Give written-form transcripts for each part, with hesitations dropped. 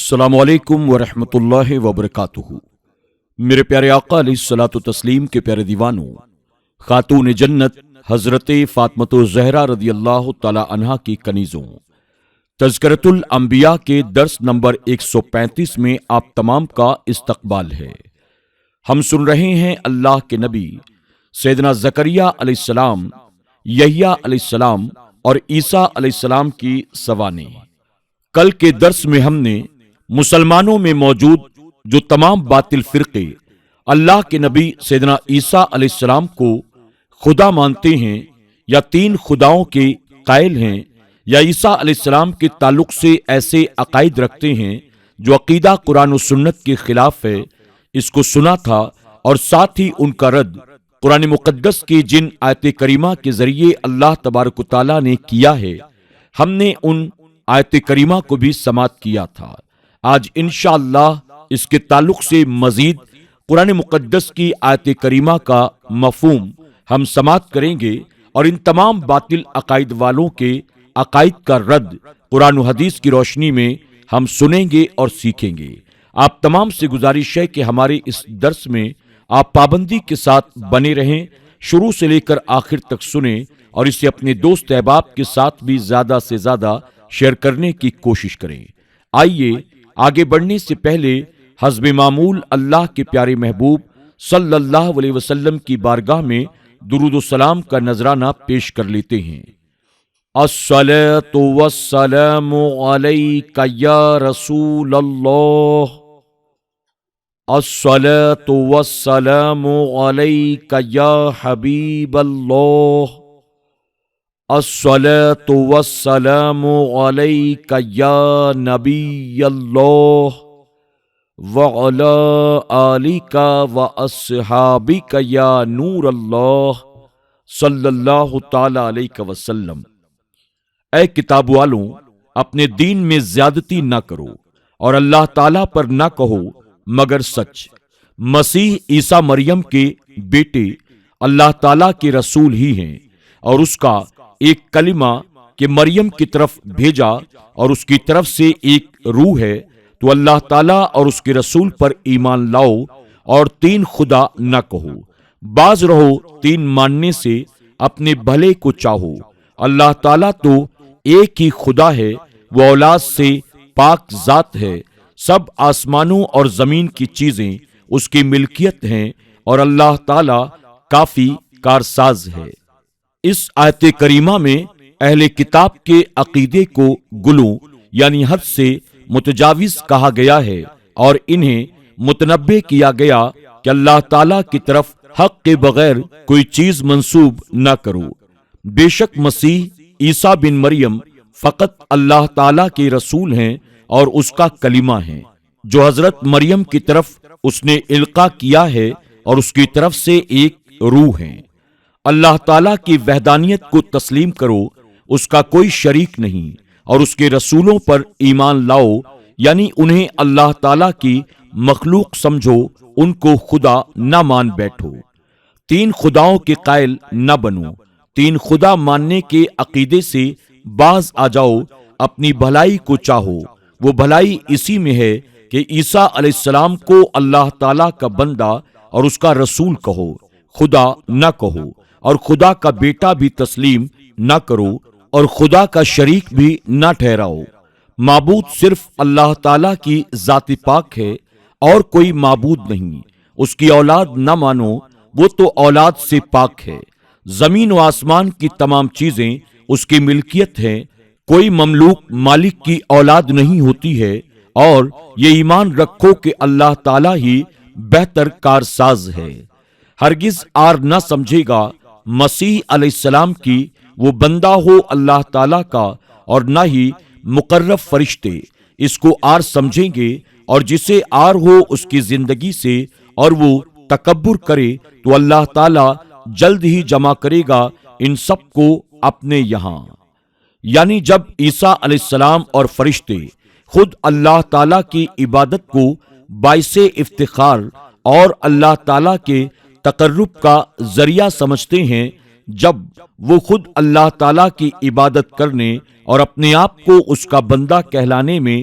السلام علیکم ورحمۃ اللہ وبرکاتہ۔ میرے پیارے آقا علیہ الصلوۃ والتسلیم کے پیارے دیوانوں، خاتون جنت حضرت فاطمۃ الزہرا رضی اللہ تعالی عنہا کی کنیزوں، تذکرۃ الانبیاء کے درس نمبر 135 میں آپ تمام کا استقبال ہے۔ ہم سن رہے ہیں اللہ کے نبی سیدنا زکریا علیہ السلام، یحییٰ علیہ السلام اور عیسیٰ علیہ السلام کی سوانح۔ کل کے درس میں ہم نے مسلمانوں میں موجود جو تمام باطل فرقے اللہ کے نبی سیدنا عیسیٰ علیہ السلام کو خدا مانتے ہیں یا تین خداؤں کے قائل ہیں، یا عیسیٰ علیہ السلام کے تعلق سے ایسے عقائد رکھتے ہیں جو عقیدہ قرآن و سنت کے خلاف ہے، اس کو سنا تھا، اور ساتھ ہی ان کا رد قرآن مقدس کی جن آیت کریمہ کے ذریعے اللہ تبارک و تعالیٰ نے کیا ہے، ہم نے ان آیت کریمہ کو بھی سماعت کیا تھا۔ آج انشاءاللہ اس کے تعلق سے مزید قرآن مقدس کی آیت کریمہ کا مفہوم ہم سماعت کریں گے، اور ان تمام باطل عقائد والوں کے عقائد کا رد قرآن و حدیث کی روشنی میں ہم سنیں گے اور سیکھیں گے۔ آپ تمام سے گزارش ہے کہ ہمارے اس درس میں آپ پابندی کے ساتھ بنے رہیں، شروع سے لے کر آخر تک سنیں، اور اسے اپنے دوست احباب کے ساتھ بھی زیادہ سے زیادہ شیئر کرنے کی کوشش کریں۔ آئیے آگے بڑھنے سے پہلے حسب معمول اللہ کے پیارے محبوب صلی اللہ علیہ وسلم کی بارگاہ میں درود و سلام کا نذرانہ پیش کر لیتے ہیں۔ الصلاۃ والسلام علیک یا رسول اللہ، الصلاۃ والسلام علیک یا حبیب اللہ، الصلاۃ والسلام علیک یا نبی اللہ، وعلی آلک واصحابک یا نور اللہ، صلی اللہ تعالی علیہ وسلم۔ اے کتاب والوں، اپنے دین میں زیادتی نہ کرو اور اللہ تعالیٰ پر نہ کہو مگر سچ۔ مسیح عیسیٰ مریم کے بیٹے اللہ تعالیٰ کے رسول ہی ہیں، اور اس کا ایک کلمہ کہ مریم کی طرف بھیجا، اور اس کی طرف سے ایک روح ہے، تو اللہ تعالیٰ اور اس کے رسول پر ایمان لاؤ، اور تین خدا نہ کہو، باز رہو تین ماننے سے، اپنے بھلے کو چاہو۔ اللہ تعالیٰ تو ایک ہی خدا ہے، وہ اولاد سے پاک ذات ہے، سب آسمانوں اور زمین کی چیزیں اس کی ملکیت ہیں، اور اللہ تعالیٰ کافی کارساز ہے۔ اس آیت کریمہ میں اہل کتاب کے عقیدے کو گلوں یعنی حد سے متجاوز کہا گیا ہے، اور انہیں متنبہ کیا گیا کہ اللہ تعالیٰ کی طرف حق کے بغیر کوئی چیز منسوب نہ کرو۔ بے شک مسیح عیسیٰ بن مریم فقط اللہ تعالیٰ کے رسول ہیں اور اس کا کلمہ ہیں، جو حضرت مریم کی طرف اس نے القاء کیا ہے، اور اس کی طرف سے ایک روح ہیں۔ اللہ تعالیٰ کی وحدانیت کو تسلیم کرو، اس کا کوئی شریک نہیں، اور اس کے رسولوں پر ایمان لاؤ، یعنی انہیں اللہ تعالیٰ کی مخلوق سمجھو، ان کو خدا نہ مان بیٹھو۔ تین خداؤں کے قائل نہ بنو، تین خدا ماننے کے عقیدے سے باز آ جاؤ، اپنی بھلائی کو چاہو۔ وہ بھلائی اسی میں ہے کہ عیسیٰ علیہ السلام کو اللہ تعالیٰ کا بندہ اور اس کا رسول کہو، خدا نہ کہو، اور خدا کا بیٹا بھی تسلیم نہ کرو، اور خدا کا شریک بھی نہ ٹھہراؤ۔ معبود صرف اللہ تعالیٰ کی ذات پاک ہے، اور کوئی معبود نہیں۔ اس کی اولاد نہ مانو، وہ تو اولاد سے پاک ہے۔ زمین و آسمان کی تمام چیزیں اس کی ملکیت ہیں، کوئی مملوک مالک کی اولاد نہیں ہوتی ہے، اور یہ ایمان رکھو کہ اللہ تعالیٰ ہی بہتر کارساز ہے۔ ہرگز آر نہ سمجھے گا مسیح علیہ السلام کی وہ بندہ ہو اللہ تعالیٰ کا، اور نہ ہی مقرب فرشتے اس کو آر سمجھیں گے، اور جسے آر ہو اس کی زندگی سے اور وہ تکبر کرے تو اللہ تعالیٰ جلد ہی جمع کرے گا ان سب کو اپنے یہاں۔ یعنی جب عیسیٰ علیہ السلام اور فرشتے خود اللہ تعالیٰ کی عبادت کو باعث افتخار اور اللہ تعالیٰ کے تقرب کا ذریعہ سمجھتے ہیں، جب وہ خود اللہ تعالیٰ کی عبادت کرنے اور اپنے آپ کو اس کا بندہ کہلانے میں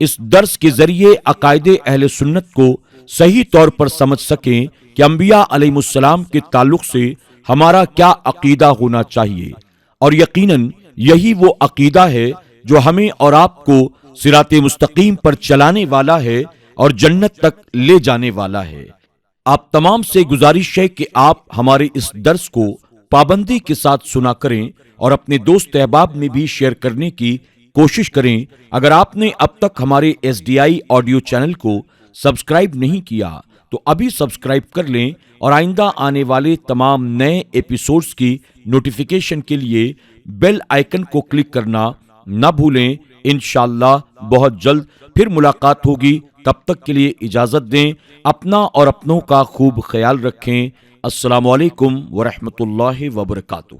اس درس کے ذریعے عقائد اہل سنت کو صحیح طور پر سمجھ سکیں کہ انبیاء علیہ السلام کے تعلق سے ہمارا کیا عقیدہ ہونا چاہیے، اور یقیناً یہی وہ عقیدہ ہے جو ہمیں اور آپ کو صراط مستقیم پر چلانے والا ہے اور جنت تک لے جانے والا ہے۔ آپ تمام سے گزارش ہے کہ آپ ہمارے اس درس کو پابندی کے ساتھ سنا کریں اور اپنے دوست احباب میں بھی شیئر کرنے کی کوشش کریں۔ اگر آپ نے اب تک ہمارے SDI آڈیو چینل کو سبسکرائب نہیں کیا تو ابھی سبسکرائب کر لیں اور آئندہ آنے والے تمام نئے ایپیسوڈز کی نوٹیفیکیشن کے لیے بیل آئیکن کو کلک کرنا نہ بھولیں۔ انشاءاللہ بہت جلد پھر ملاقات ہوگی، تب تک کے لیے اجازت دیں، اپنا اور اپنوں کا خوب خیال رکھیں۔ السلام علیکم ورحمۃ اللہ وبرکاتہ۔